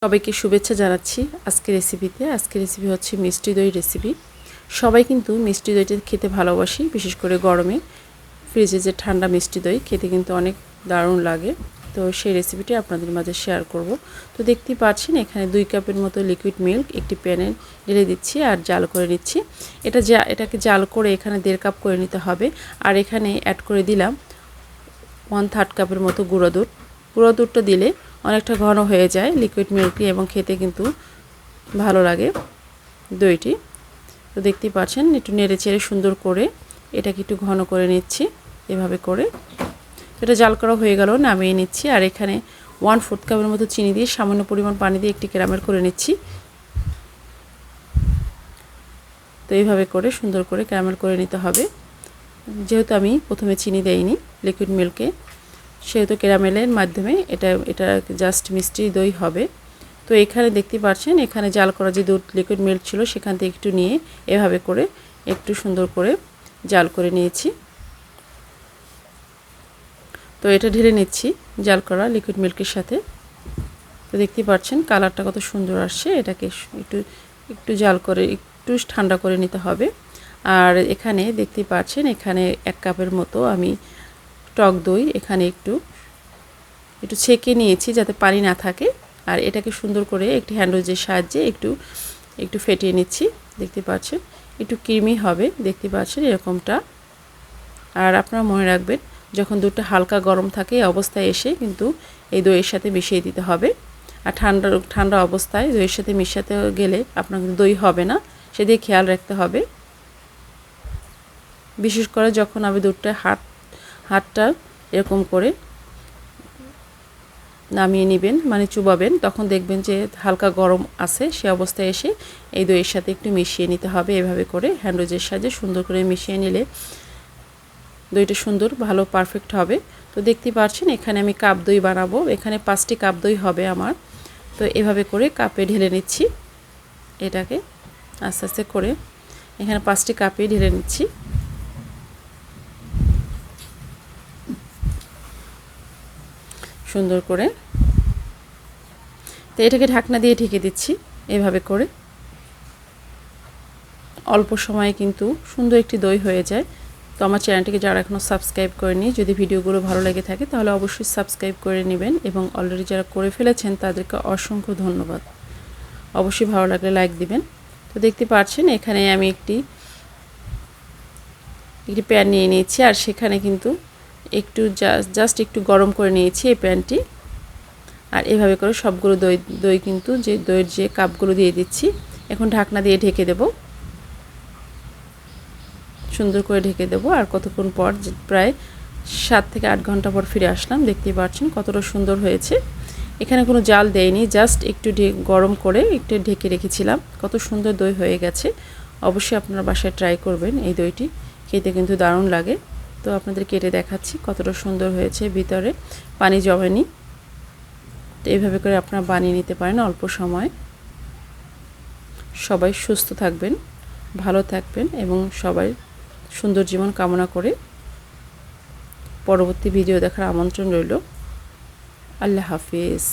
সবাইকে শুভেচ্ছা জানাচ্ছি আজকের রেসিপি হচ্ছে মিষ্টি দই রেসিপি। সবাই কিন্তু মিষ্টি দইটা খেতে ভালোবাসি, বিশেষ করে গরমে ফ্রিজে যে ঠান্ডা মিষ্টি দই খেতে কিন্তু অনেক দারুণ লাগে। তো সেই রেসিপিটি আপনাদের মাঝে শেয়ার করব। তো দেখতেই পাচ্ছেন এখানে 2 কাপের মতো লিকুইড মিল্ক একটি প্যানে ঢেলে দিচ্ছি আর জাল করে নিচ্ছি। এটাকে জাল করে এখানে 1.5 কাপ করে নিতে হবে। আর এখানে অ্যাড করে দিলাম 1/3 কাপের মতো গুঁড়ো দুধটা দিলে অনেকটা ঘন হয়ে যায় লিকুইড মিল্কটি এবং খেতে কিন্তু ভালো লাগে দইটি। তো দেখতেই পাচ্ছেন একটু নেড়ে চেড়ে সুন্দর করে এটাকে একটু ঘন করে নিচ্ছি এভাবে করে। এটা জাল করা হয়ে গেল, নামিয়ে নিচ্ছি। আর এখানে 1/4 কাপের মতো চিনি দিয়ে সামান্য পরিমাণ পানি দিয়ে একটি ক্যারামেল করে নিচ্ছি। তো এইভাবে করে সুন্দর করে ক্যারামেল করে নিতে হবে। যেহেতু আমি প্রথমে চিনি দেইনি লিকুইড মিল্কে, সেহেতু ক্যারামেলের মাধ্যমে এটা জাস্ট মিষ্টি দই হবে। তো এখানে দেখতে পাচ্ছেন এখানে জাল করা যে দুধ লিকুইড মিল্ক ছিল সেখান থেকে একটু নিয়ে এভাবে করে একটু সুন্দর করে জাল করে নিয়েছি। তো এটা ঢেলে নিচ্ছি জাল করা লিকুইড মিল্কের সাথে। তো দেখতে পাচ্ছেন কালারটা কত সুন্দর আসছে। এটাকে একটু জাল করে একটু ঠান্ডা করে নিতে হবে। আর এখানে দেখতে পাচ্ছেন এখানে 1 কাপের মতো আমি টক দই এখানে একটু ছেঁকে নিয়েছি যাতে পানি না থাকে। আর এটাকে সুন্দর করে একটি হ্যান্ড উইচের সাহায্যে একটু ফেটিয়ে নিচ্ছি। দেখতে পাচ্ছেন একটু ক্রিমি হবে, দেখতে পাচ্ছেন এরকমটা। আর আপনারা মনে রাখবেন যখন দুধটা হালকা গরম থাকে এই অবস্থায় এসে কিন্তু এই দইয়ের সাথে মিশিয়ে দিতে হবে। আর ঠান্ডা অবস্থায় দইয়ের সাথে মিশাতে গেলে আপনার কিন্তু দই হবে না, সেদিকে খেয়াল রাখতে হবে। বিশেষ করে যখন আমি দুধটা হাতটা এরকম করে নামিয়ে নেবেন, মানে চুবাবেন, তখন দেখবেন যে হালকা গরম আছে। সে অবস্থায় এসে এই দইয়ের সাথে একটু মিশিয়ে নিতে হবে। এভাবে করে হ্যান্ড উইচের সাহায্যে সুন্দর করে মিশিয়ে নিলে দইটা সুন্দর ভালো পারফেক্ট হবে। তো দেখতে পাচ্ছেন এখানে আমি কাপ দই বানাবো, এখানে 5টি কাপ দই হবে আমার। তো এভাবে করে কাপে ঢেলে নিচ্ছি, এটাকে আস্তে আস্তে করে এখানে 5টি কাপে ঢেলে নিচ্ছি। সুন্দর করে তো এটাকে ঢাকনা দিয়ে ঢেকে দিচ্ছি এভাবে করে। অল্প সময়ে কিন্তু সুন্দর একটি দই হয়ে যায়। তো আমার চ্যানেলটিকে যারা এখনও সাবস্ক্রাইব করেনি, যদি ভিডিওগুলো ভালো লেগে থাকে তাহলে অবশ্যই সাবস্ক্রাইব করে নেবেন এবং অলরেডি যারা করে ফেলেছেন তাদেরকে অসংখ্য ধন্যবাদ। অবশ্যই ভালো লাগলে লাইক দিবেন। তো দেখতে পাচ্ছেন এখানে আমি একটি প্যান নিয়ে নিয়েছি আর সেখানে কিন্তু জাস্ট একটু গরম করে নিয়েছি এই প্যানটি। আর এভাবে করে সবগুলো দই কিন্তু দইয়ের যে কাপগুলো দিয়ে দিচ্ছি, এখন ঢাকনা দিয়ে ঢেকে দেব, সুন্দর করে ঢেকে দেব। আর কতক্ষণ পর প্রায় 7 থেকে 8 ঘন্টা পর ফিরে আসলাম। দেখতেই পাচ্ছেন কতটা সুন্দর হয়েছে। এখানে কোনো জাল দেয়নি, জাস্ট একটু গরম করে একটু ঢেকে রেখেছিলাম। কত সুন্দর দই হয়ে গেছে। অবশ্যই আপনারা বাসায় ট্রাই করবেন, এই দইটি খেতে কিন্তু দারুণ লাগে। তো আপনাদের কেটে দেখাচ্ছি কতটা সুন্দর হয়েছে, ভিতরে পানি জমেনি। তো এইভাবে করে আপনারা বানিয়ে নিতে পারেন অল্প সময়। সবাই সুস্থ থাকবেন, ভালো থাকবেন এবং সবাই সুন্দর জীবন কামনা করে পরবর্তী ভিডিও দেখার আমন্ত্রণ রইল। আল্লাহ হাফিজ।